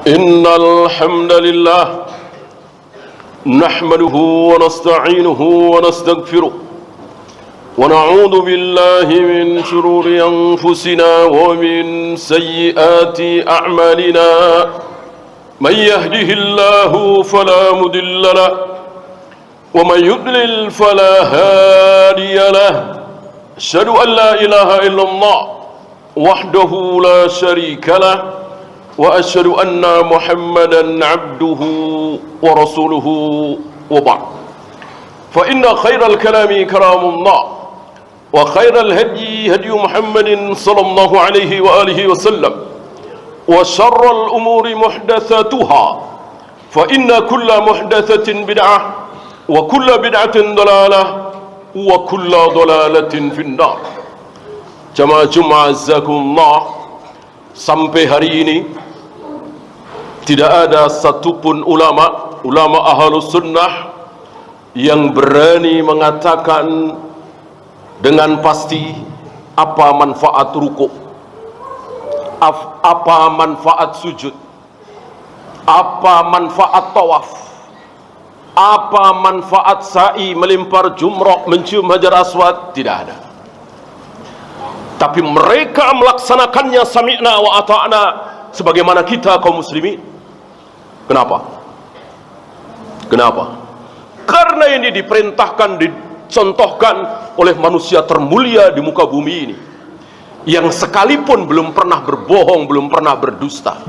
إن الحمد لله نحمده ونستعينه ونستغفره ونعوذ بالله من شرور أنفسنا ومن سيئات أعمالنا من يهده الله فلا مضل له ومن يضلل فلا هادي له أشهد أن لا إله إلا الله وحده لا شريك له وأشهد أن محمدا عبده ورسوله وبعد فإن خير الكلام كلام الله وخير الهدي هدي محمد صلى الله عليه وآله وسلم وشر الأمور محدثاتها فإن كل محدثة بدعة وكل بدعة ضلالة وكل ضلالة في النار. Jamaah Jumat azakumullah, sampai hari ini tidak ada satupun ulama ahlus sunnah yang berani mengatakan dengan pasti apa manfaat rukuk, apa manfaat sujud, apa manfaat tawaf, apa manfaat sa'i, melempar jumrah, mencium hajar aswad. Tidak ada. Tapi mereka melaksanakannya sami'na wa ata'na sebagaimana kita kaum muslimin. Kenapa? Karena ini diperintahkan, dicontohkan oleh manusia termulia di muka bumi ini, yang sekalipun belum pernah berbohong, belum pernah berdusta.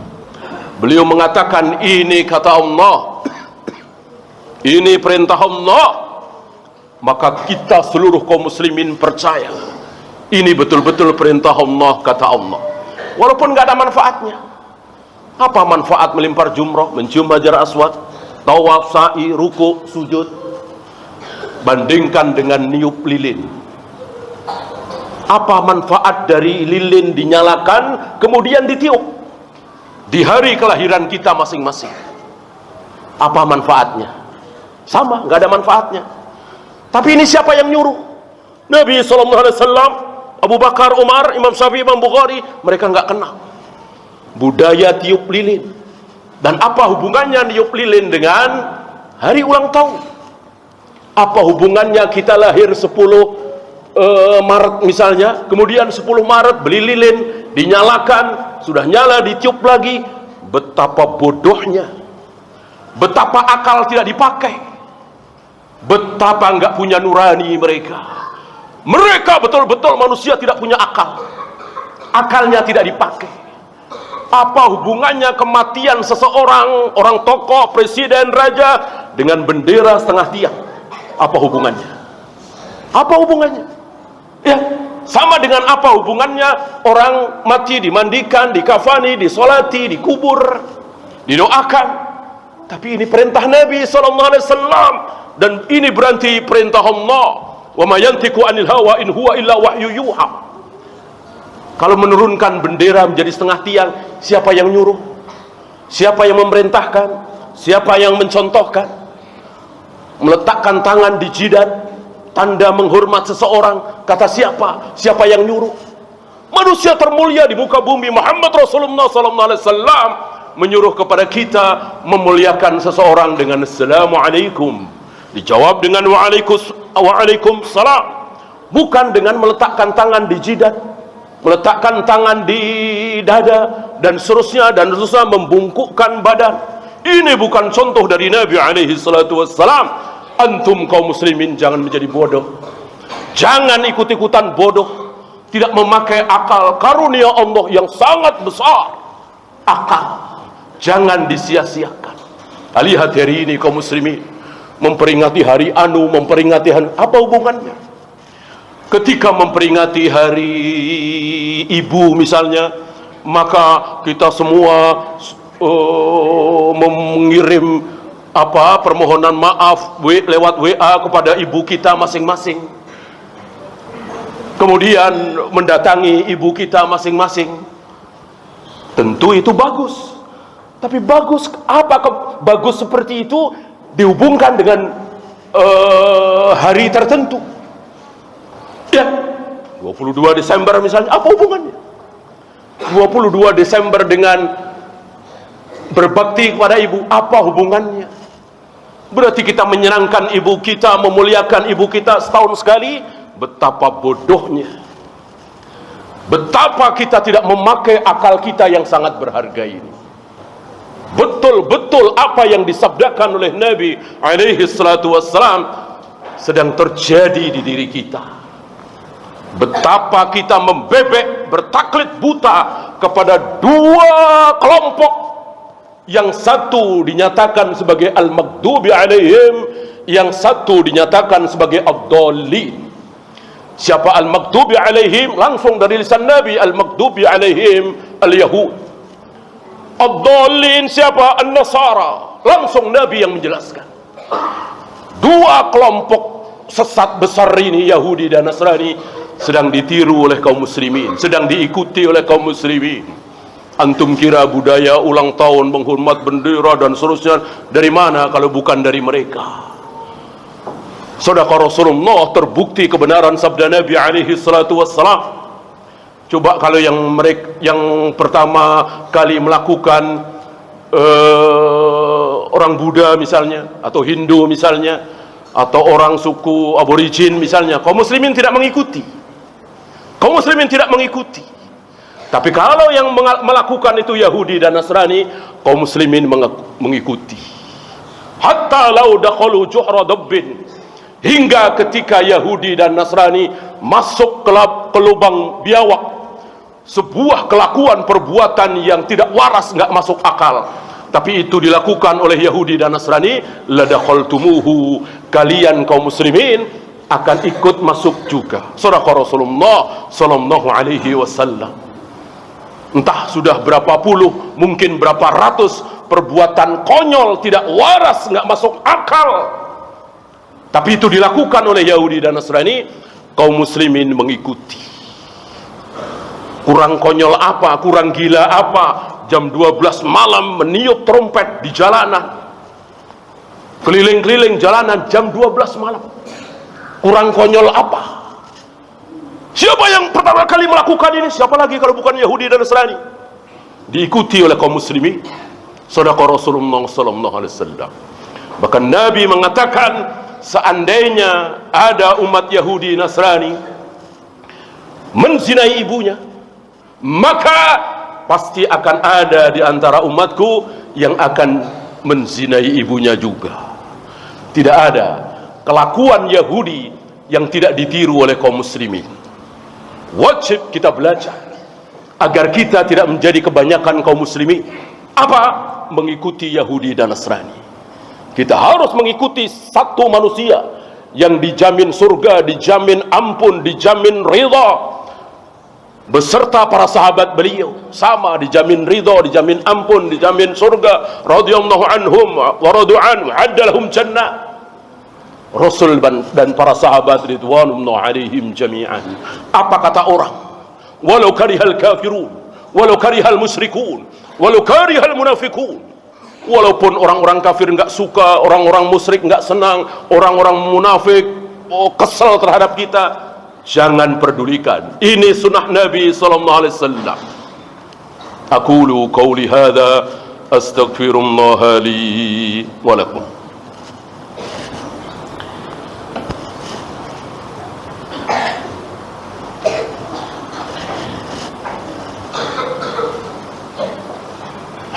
Beliau mengatakan, ini kata Allah, ini perintah Allah. Maka kita seluruh kaum muslimin percaya ini betul-betul perintah Allah, kata Allah, walaupun gak ada manfaatnya. Apa manfaat melempar jumrah, mencium hajar aswad, tawaf, sa'i, ruku, sujud? Bandingkan dengan niup lilin. Apa manfaat dari lilin dinyalakan kemudian ditiup di hari kelahiran kita masing-masing? Apa manfaatnya? Sama, gak ada manfaatnya. Tapi ini siapa yang nyuruh? Nabi SAW, Abu Bakar, Umar, Imam Syafi'i, Imam Bukhari, mereka nggak kenal budaya tiup lilin. Dan apa hubungannya tiup lilin dengan hari ulang tahun? Apa hubungannya kita lahir 10 Maret misalnya, kemudian 10 Maret beli lilin, dinyalakan, sudah nyala ditiup lagi? Betapa bodohnya, betapa akal tidak dipakai, betapa nggak punya nurani mereka. Mereka betul-betul manusia tidak punya akal. Akalnya tidak dipakai. Apa hubungannya kematian seseorang, orang tokoh, presiden, raja, dengan bendera setengah tiang? Apa hubungannya? Apa hubungannya? Ya, sama dengan apa hubungannya orang mati dimandikan, dikafani, disolati, dikubur, didoakan. Tapi ini perintah Nabi SAW, dan ini berarti perintah Allah. Wa ma yantiqu 'anil hawa in huwa illa wahyu yuha. Kalau menurunkan bendera menjadi setengah tiang, siapa yang nyuruh? Siapa yang memerintahkan? Siapa yang mencontohkan? Meletakkan tangan di jidat, tanda menghormat seseorang, kata siapa? Siapa yang nyuruh? Manusia termulia di muka bumi, Muhammad Rasulullah SAW, menyuruh kepada kita memuliakan seseorang dengan assalamualaikum. Dijawab dengan waalaikumsalam, bukan dengan meletakkan tangan di jidat, meletakkan tangan di dada, dan seterusnya membungkukkan badan. Ini bukan contoh dari Nabi SAW. Antum kaum muslimin jangan menjadi bodoh, jangan ikut-ikutan bodoh, tidak memakai akal. Karunia Allah yang sangat besar, akal jangan disia-siakan. Lihat hari ini kaum muslimin memperingati hari anu, memperingati hari, apa hubungannya? Ketika memperingati hari ibu misalnya, maka kita semua mengirim permohonan maaf lewat WA kepada ibu kita masing-masing, kemudian mendatangi ibu kita masing-masing. Tentu itu bagus, tapi bagus bagus seperti itu dihubungkan dengan hari tertentu. Ya, 22 Desember misalnya, apa hubungannya? 22 Desember dengan Berbakti kepada ibu, apa hubungannya? Berarti kita menyenangkan ibu kita, memuliakan ibu kita setahun sekali? Betapa bodohnya. Betapa kita tidak memakai akal kita yang sangat berharga ini. Betul-betul apa yang disabdakan oleh Nabi alaihi salatu wassalam sedang terjadi di diri kita. Betapa kita membebek, bertaklid buta kepada dua kelompok. Yang satu dinyatakan sebagai al-maghdubi alaihim, yang satu dinyatakan sebagai ad-dallin. Siapa al-maghdubi alaihim? Langsung dari lisan Nabi, al-maghdubi alaihim al-yahud. Ad-dallin siapa? An-nasara. Langsung Nabi yang menjelaskan. Dua kelompok sesat besar ini, Yahudi dan Nasrani, sedang ditiru oleh kaum muslimin, sedang diikuti oleh kaum muslimin. Antum kira budaya ulang tahun, menghormat bendera dan seterusnya dari mana kalau bukan dari mereka? Saudara Rasulullah, terbukti kebenaran sabda Nabi alaihi salatu wassalam. Coba kalau yang pertama kali melakukan orang Buddha misalnya, atau Hindu misalnya, atau orang suku aborigin misalnya, kaum muslimin tidak mengikuti. Kaum muslimin tidak mengikuti. Tapi kalau yang melakukan itu Yahudi dan Nasrani, kaum muslimin mengikuti. Hatta lau dakhalu juhra dabbin, hingga ketika Yahudi dan Nasrani masuk ke lubang biawak, sebuah kelakuan perbuatan yang tidak waras, nggak masuk akal, tapi itu dilakukan oleh Yahudi dan Nasrani, ladakhaltumuhu, kalian kaum muslimin akan ikut masuk juga. Sadaqah Rasulullah sallallahu alaihi wasallam. Entah sudah berapa puluh, mungkin berapa ratus perbuatan konyol, tidak waras, nggak masuk akal, tapi itu dilakukan oleh Yahudi dan Nasrani, kaum muslimin mengikuti. Kurang konyol apa, kurang gila apa, jam 12 malam meniup trompet di jalanan, keliling-keliling jalanan jam 12 malam. Kurang konyol apa? Siapa yang pertama kali melakukan ini? Siapa lagi kalau bukan Yahudi dan Nasrani? Diikuti oleh kaum muslimin. Sadaqah Rasulullah sallallahu alaihi wasallam. Bahkan Nabi mengatakan, seandainya ada umat Yahudi Nasrani menzinai ibunya, maka pasti akan ada di antara umatku yang akan menzinai ibunya juga. Tidak ada kelakuan Yahudi yang tidak ditiru oleh kaum muslimin. Wajib kita belajar agar kita tidak menjadi kebanyakan kaum muslimin apa? Mengikuti Yahudi dan Nasrani. Kita harus mengikuti satu manusia yang dijamin surga, dijamin ampun, dijamin ridha, beserta para sahabat beliau sama, dijamin ridha, dijamin ampun, dijamin surga, radhiyallahu anhum wa radu anhu, addalahum jannah. Rasul dan para sahabat ridwanullah alaihim jami'an. Apa kata orang? Walau karihal kafirun, walau karihal musyrikun, walau karihal munafikun. Walaupun orang-orang kafir enggak suka, orang-orang musyrik enggak senang, orang-orang munafik kesal terhadap kita, jangan pedulikan. Ini sunnah Nabi sallallahu alaihi wasallam. Aqulu qawli hadza astaghfirullah li wa lakum.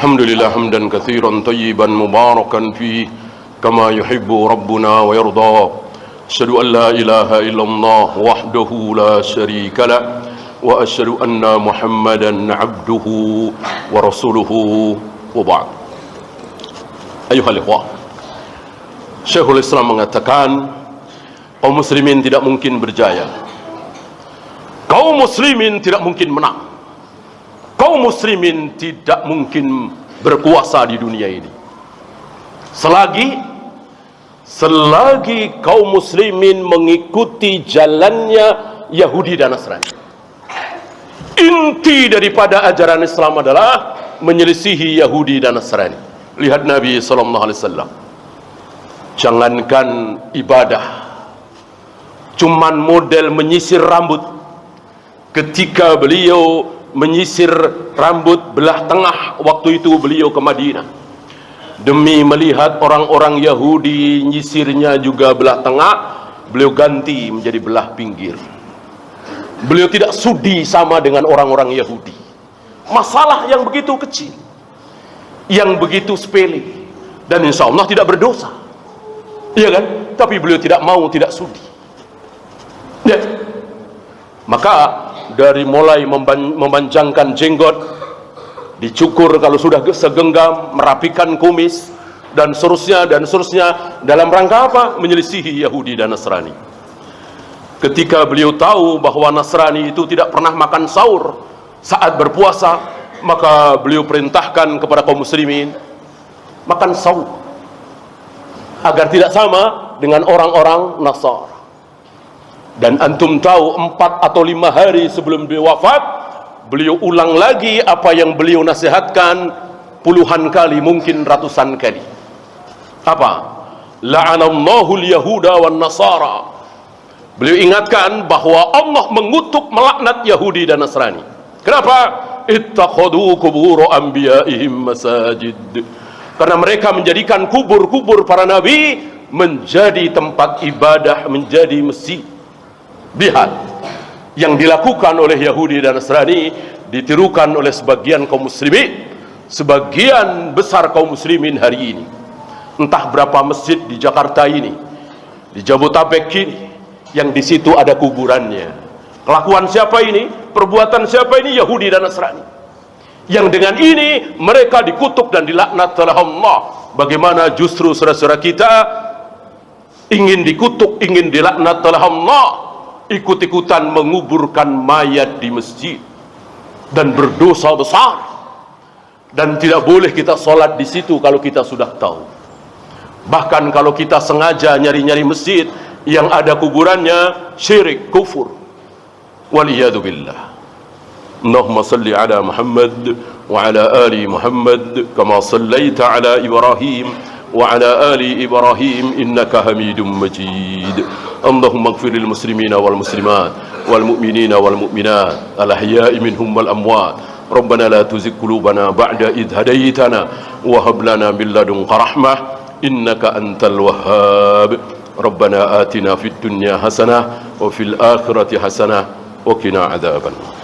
Alhamdulillah hamdan katsiran tayyiban mubarakan fihi kama yuhibbu rabbuna wa yarda. Asyhadu an la ilaha illallah wahdahu la syarika lah wa asyhadu anna Muhammadan abduhu wa rasuluhu wa ba'd. Ayuhal ikhwah, Syekhul Islam mengatakan kaum muslimin tidak mungkin berjaya, kaum muslimin tidak mungkin menang, kaum muslimin tidak mungkin berkuasa di dunia ini selagi kaum muslimin mengikuti jalannya Yahudi dan Nasrani. Inti daripada ajaran Islam adalah menyelisihi Yahudi dan Nasrani. Lihat Nabi sallallahu alaihi wasallam, jangankan ibadah, cuman model menyisir rambut ketika beliau menyisir rambut belah tengah waktu itu beliau ke Madinah. Demi melihat orang-orang Yahudi nyisirnya juga belah tengah, beliau ganti menjadi belah pinggir. Beliau tidak sudi sama dengan orang-orang Yahudi. Masalah yang begitu kecil, yang begitu sepele, dan insya Allah tidak berdosa, iya kan? Tapi beliau tidak mau, tidak sudi. Ya. Maka dari mulai memanjangkan jenggot, dicukur kalau sudah segenggam, merapikan kumis, dan seterusnya, dalam rangka apa? Menyelisihi Yahudi dan Nasrani. Ketika beliau tahu bahwa Nasrani itu tidak pernah makan sahur saat berpuasa, maka beliau perintahkan kepada kaum muslimin makan sahur agar tidak sama dengan orang-orang Nasar. Dan antum tahu 4 atau 5 hari sebelum beliau wafat, beliau ulang lagi apa yang beliau nasihatkan puluhan kali, mungkin ratusan kali. Apa? La'anallahu al-yahuda wan nasara. Beliau ingatkan bahwa Allah mengutuk, melaknat Yahudi dan Nasrani. Kenapa? Ittakhadhu qubur anbiya'ihim masajid. Karena mereka menjadikan kubur-kubur para nabi menjadi tempat ibadah, menjadi masjid. Lihat yang dilakukan oleh Yahudi dan Nasrani, ditirukan oleh sebagian kaum muslimin, sebagian besar kaum muslimin hari ini. Entah berapa masjid di Jakarta ini, di Jabotabek ini, yang di situ ada kuburannya. Kelakuan siapa ini? Perbuatan siapa ini? Yahudi dan Nasrani. Yang dengan ini mereka dikutuk dan dilaknat oleh Allah. Bagaimana justru saudara-saudara kita ingin dikutuk, ingin dilaknat oleh Allah, ikut-ikutan menguburkan mayat di masjid dan berdosa besar. Dan tidak boleh kita sholat di situ kalau kita sudah tahu. Bahkan kalau kita sengaja nyari-nyari masjid yang ada kuburannya, syirik, kufur. Waliyadu billah. Allahumma salli ala Muhammad wa ala ali Muhammad kama sallaita ala Ibrahim wa ala ali Ibrahim innaka Hamidum Majid. Allahumma ighfir lil muslimina wal muslimat wal mu'minina wal mu'minat al ahya'i minhum wal amwat. Rabbana la tuzigh qulubana ba'da idh hadaytana wa hab lana min ladunka rahmah innaka antal wahhab. Rabbana atina fid dunya hasanah wa fil akhirati hasanah wa qina adzaban nar.